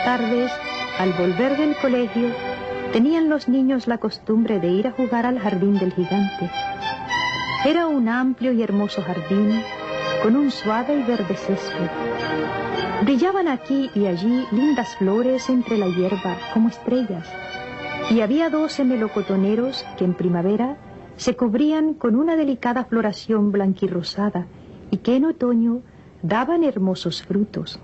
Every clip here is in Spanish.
tardes, al volver del colegio, tenían los niños la costumbre de ir a jugar al jardín del gigante. Era un amplio y hermoso jardín con un suave y verde césped. Brillaban aquí y allí lindas flores entre la hierba como estrellas, y había 12 melocotoneros que en primavera se cubrían con una delicada floración blanquirrosada y que en otoño daban hermosos frutos.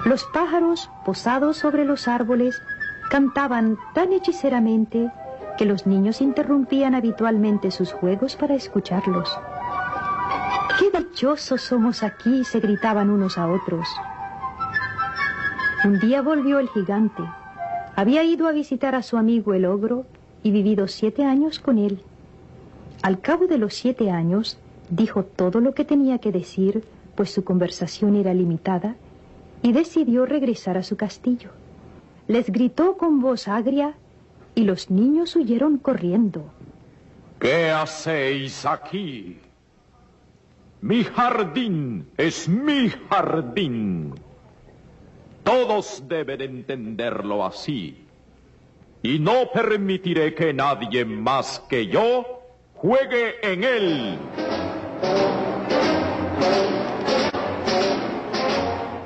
Los pájaros, posados sobre los árboles, cantaban tan hechizeramente que los niños interrumpían habitualmente sus juegos para escucharlos. ¡Qué dichosos somos aquí!, se gritaban unos a otros. Un día volvió el gigante. Había ido a visitar a su amigo el ogro y vivido 7 años con él. Al cabo de los 7 años, dijo todo lo que tenía que decir, pues su conversación era limitada, y decidió regresar a su castillo. Les gritó con voz agria y los niños huyeron corriendo. ¿Qué hacéis aquí? Mi jardín es mi jardín. Todos deben entenderlo así. Y no permitiré que nadie más que yo juegue en él.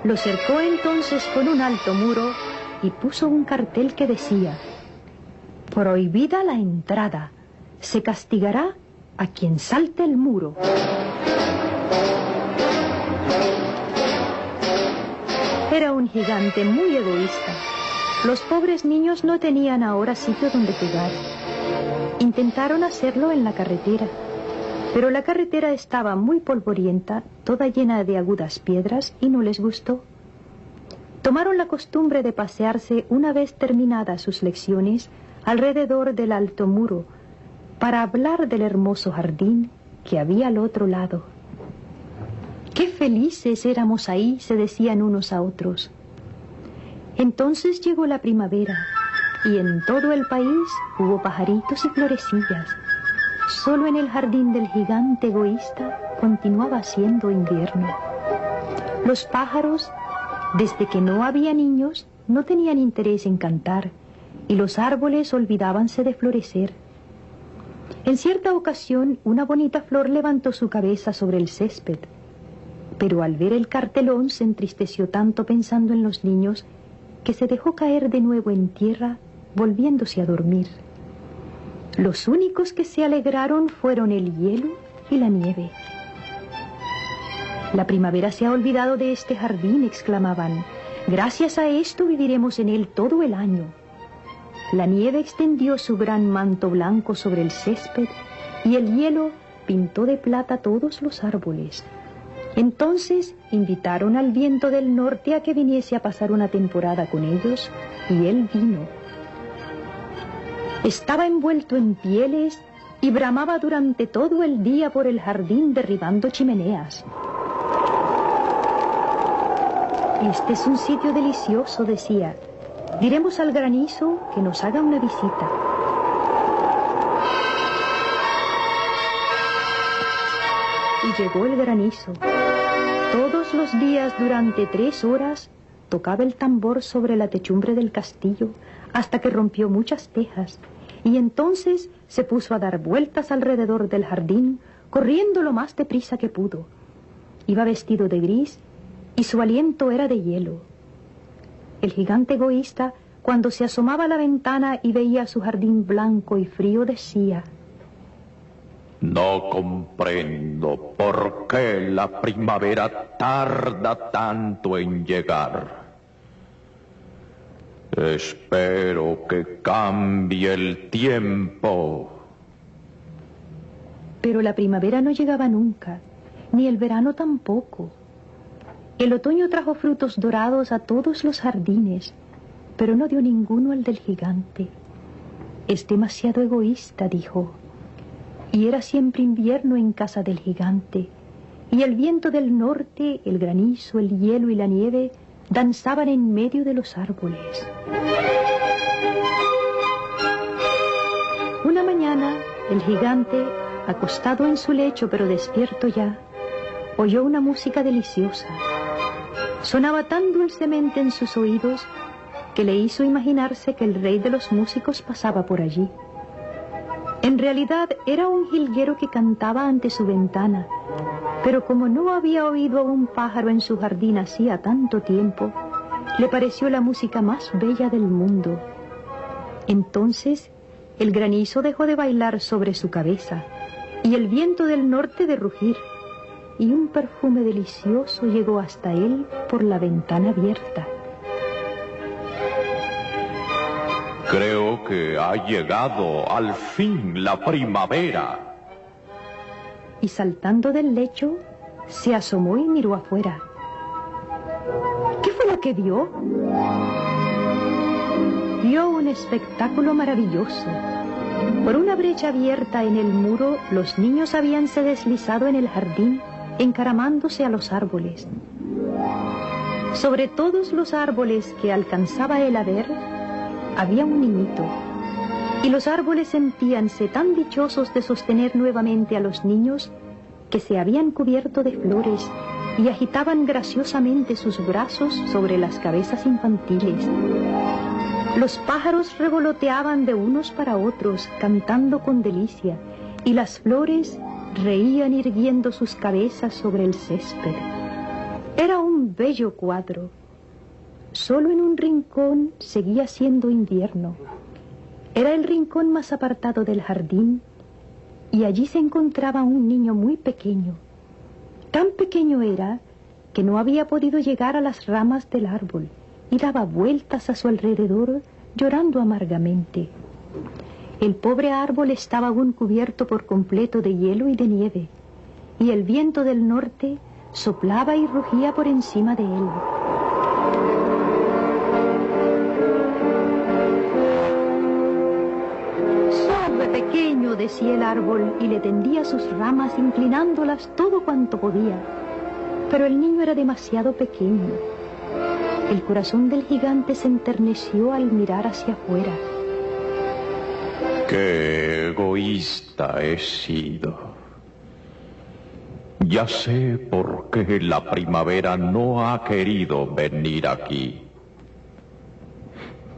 Lo cercó entonces con un alto muro y puso un cartel que decía: prohibida la entrada, se castigará a quien salte el muro. Era un gigante muy egoísta. Los pobres niños no tenían ahora sitio donde jugar. Intentaron hacerlo en la carretera, pero la carretera estaba muy polvorienta, toda llena de agudas piedras, y no les gustó. Tomaron la costumbre de pasearse una vez terminadas sus lecciones alrededor del alto muro para hablar del hermoso jardín que había al otro lado. ¡Qué felices éramos ahí!, se decían unos a otros. Entonces llegó la primavera y en todo el país hubo pajaritos y florecillas. Solo en el jardín del gigante egoísta continuaba siendo invierno. Los pájaros, desde que no había niños, no tenían interés en cantar, y los árboles olvidábanse de florecer. En cierta ocasión, una bonita flor levantó su cabeza sobre el césped, pero al ver el cartelón se entristeció tanto pensando en los niños que se dejó caer de nuevo en tierra, volviéndose a dormir. Los únicos que se alegraron fueron el hielo y la nieve. La primavera se ha olvidado de este jardín, exclamaban. Gracias a esto viviremos en él todo el año. La nieve extendió su gran manto blanco sobre el césped y el hielo pintó de plata todos los árboles. Entonces invitaron al viento del norte a que viniese a pasar una temporada con ellos, y él vino. Estaba envuelto en pieles y bramaba durante todo el día por el jardín derribando chimeneas. Este es un sitio delicioso, decía. Diremos al granizo que nos haga una visita. Y llegó el granizo. Todos los días durante 3 horas tocaba el tambor sobre la techumbre del castillo hasta que rompió muchas tejas, y entonces se puso a dar vueltas alrededor del jardín, corriendo lo más deprisa que pudo. Iba vestido de gris y su aliento era de hielo. El gigante egoísta, cuando se asomaba a la ventana y veía su jardín blanco y frío, decía: no comprendo por qué la primavera tarda tanto en llegar. Espero que cambie el tiempo. Pero la primavera no llegaba nunca, ni el verano tampoco. El otoño trajo frutos dorados a todos los jardines, pero no dio ninguno al del gigante. Es demasiado egoísta, dijo. Y era siempre invierno en casa del gigante, y el viento del norte, el granizo, el hielo y la nieve danzaban en medio de los árboles. Una mañana, el gigante, acostado en su lecho pero despierto ya, oyó una música deliciosa. Sonaba tan dulcemente en sus oídos que le hizo imaginarse que el rey de los músicos pasaba por allí. En realidad era un jilguero que cantaba ante su ventana, pero como no había oído a un pájaro en su jardín hacía tanto tiempo, le pareció la música más bella del mundo. Entonces el granizo dejó de bailar sobre su cabeza y el viento del norte de rugir, y un perfume delicioso llegó hasta él por la ventana abierta. Creo que ha llegado al fin la primavera. Y saltando del lecho, se asomó y miró afuera. ¿Qué fue lo que vio? Vio un espectáculo maravilloso. Por una brecha abierta en el muro, los niños habíanse deslizado en el jardín, encaramándose a los árboles. Sobre todos los árboles que alcanzaba él a ver, había un niñito, y los árboles sentíanse tan dichosos de sostener nuevamente a los niños que se habían cubierto de flores y agitaban graciosamente sus brazos sobre las cabezas infantiles. Los pájaros revoloteaban de unos para otros, cantando con delicia, y las flores reían irguiendo sus cabezas sobre el césped. Era un bello cuadro. Solo en un rincón seguía siendo invierno. Era el rincón más apartado del jardín, y allí se encontraba un niño muy pequeño. Tan pequeño era que no había podido llegar a las ramas del árbol y daba vueltas a su alrededor llorando amargamente. El pobre árbol estaba aún cubierto por completo de hielo y de nieve, y el viento del norte soplaba y rugía por encima de él. «Sube, pequeño», decía el árbol, y le tendía sus ramas inclinándolas todo cuanto podía. Pero el niño era demasiado pequeño. El corazón del gigante se enterneció al mirar hacia afuera. ¡Qué egoísta he sido! Ya sé por qué la primavera no ha querido venir aquí.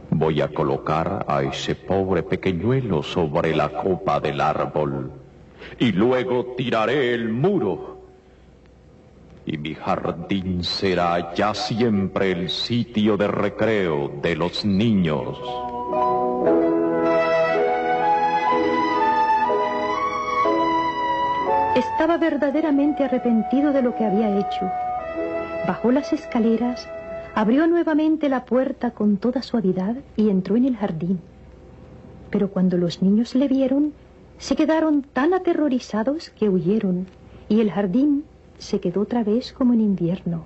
Voy a colocar a ese pobre pequeñuelo sobre la copa del árbol y luego tiraré el muro. Y mi jardín será ya siempre el sitio de recreo de los niños. Estaba verdaderamente arrepentido de lo que había hecho. Bajó las escaleras, abrió nuevamente la puerta con toda suavidad y entró en el jardín. Pero cuando los niños le vieron, se quedaron tan aterrorizados que huyeron, y el jardín se quedó otra vez como en invierno.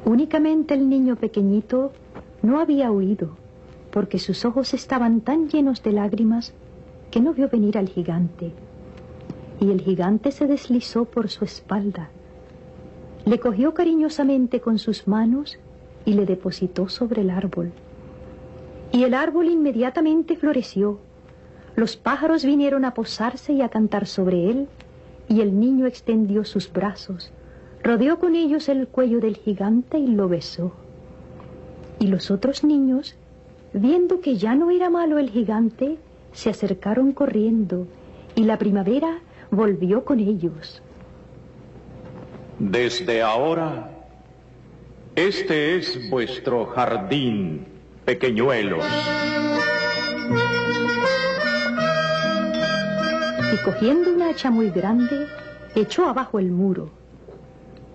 Únicamente el niño pequeñito no había huido, porque sus ojos estaban tan llenos de lágrimas que no vio venir al gigante. Y el gigante se deslizó por su espalda, le cogió cariñosamente con sus manos y le depositó sobre el árbol. Y el árbol inmediatamente floreció. Los pájaros vinieron a posarse y a cantar sobre él, y el niño extendió sus brazos, rodeó con ellos el cuello del gigante y lo besó. Y los otros niños, viendo que ya no era malo el gigante, se acercaron corriendo, y la primavera volvió con ellos. Desde ahora, este es vuestro jardín, pequeñuelos. Y cogiendo una hacha muy grande, echó abajo el muro.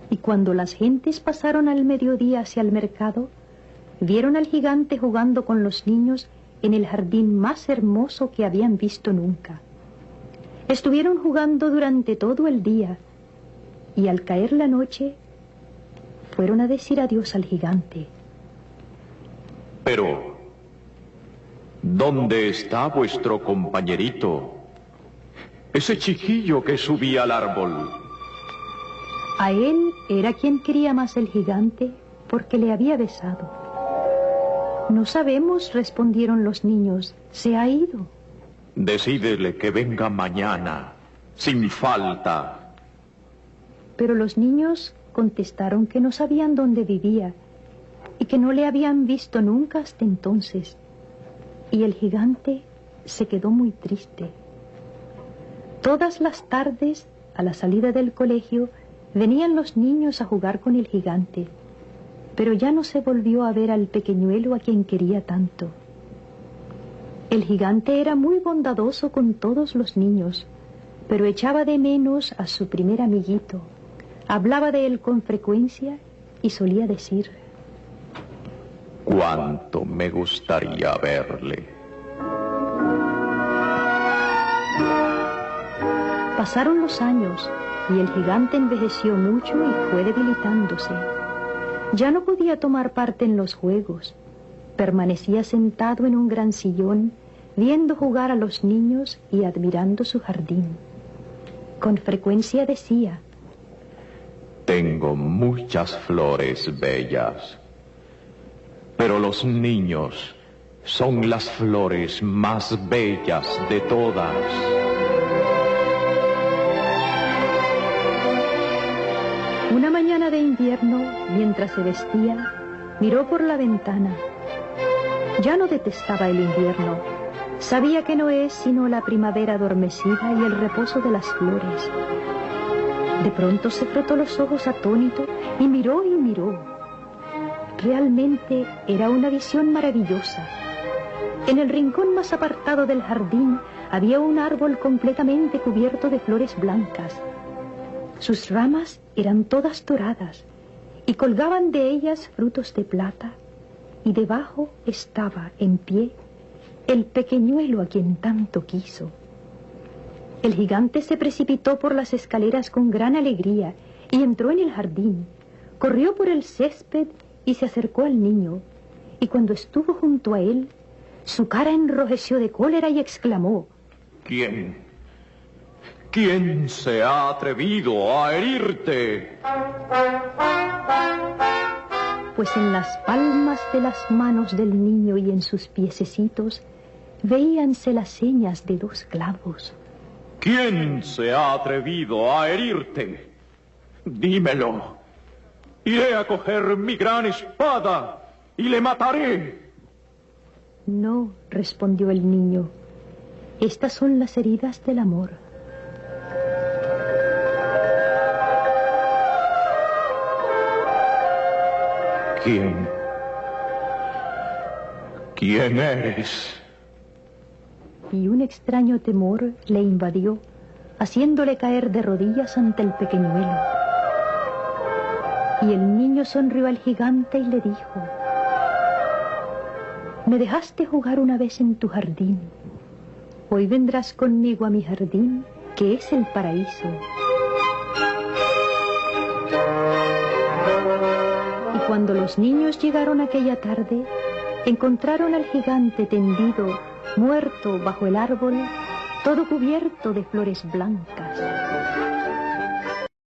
Y cuando las gentes pasaron al mediodía hacia el mercado, vieron al gigante jugando con los niños en el jardín más hermoso que habían visto nunca. Estuvieron jugando durante todo el día, y al caer la noche, fueron a decir adiós al gigante. Pero, ¿dónde está vuestro compañerito? Ese chiquillo que subía al árbol. A él era quien quería más el gigante, porque le había besado. No sabemos, respondieron los niños, se ha ido. Decídele que venga mañana, sin falta. Pero los niños contestaron que no sabían dónde vivía y que no le habían visto nunca hasta entonces. Y el gigante se quedó muy triste. Todas las tardes, a la salida del colegio, venían los niños a jugar con el gigante, pero ya no se volvió a ver al pequeñuelo a quien quería tanto. El gigante era muy bondadoso con todos los niños, pero echaba de menos a su primer amiguito. Hablaba de él con frecuencia y solía decir: cuánto me gustaría verle. Pasaron los años y el gigante envejeció mucho y fue debilitándose. Ya no podía tomar parte en los juegos. Permanecía sentado en un gran sillón, viendo jugar a los niños y admirando su jardín. Con frecuencia decía: tengo muchas flores bellas, pero los niños son las flores más bellas de todas. Una mañana de invierno, mientras se vestía, miró por la ventana. Ya no detestaba el invierno. Sabía que no es sino la primavera adormecida y el reposo de las flores. De pronto se frotó los ojos atónito y miró y miró. Realmente era una visión maravillosa. En el rincón más apartado del jardín había un árbol completamente cubierto de flores blancas. Sus ramas eran todas doradas y colgaban de ellas frutos de plata, y debajo estaba en pie el pequeñuelo a quien tanto quiso. El gigante se precipitó por las escaleras con gran alegría y entró en el jardín. Corrió por el césped y se acercó al niño, y cuando estuvo junto a él, su cara enrojeció de cólera y exclamó: ¿Quién se ha atrevido a herirte? Pues en las palmas de las manos del niño y en sus piececitos veíanse las señas de 2 clavos. ¿Quién se ha atrevido a herirte? Dímelo. Iré a coger mi gran espada y le mataré. No, respondió el niño. Estas son las heridas del amor. ¿Quién eres? Y un extraño temor le invadió, haciéndole caer de rodillas ante el pequeñuelo. Y el niño sonrió al gigante y le dijo: me dejaste jugar una vez en tu jardín. Hoy vendrás conmigo a mi jardín, que es el paraíso. Y cuando los niños llegaron aquella tarde, encontraron al gigante tendido, muerto bajo el árbol, todo cubierto de flores blancas.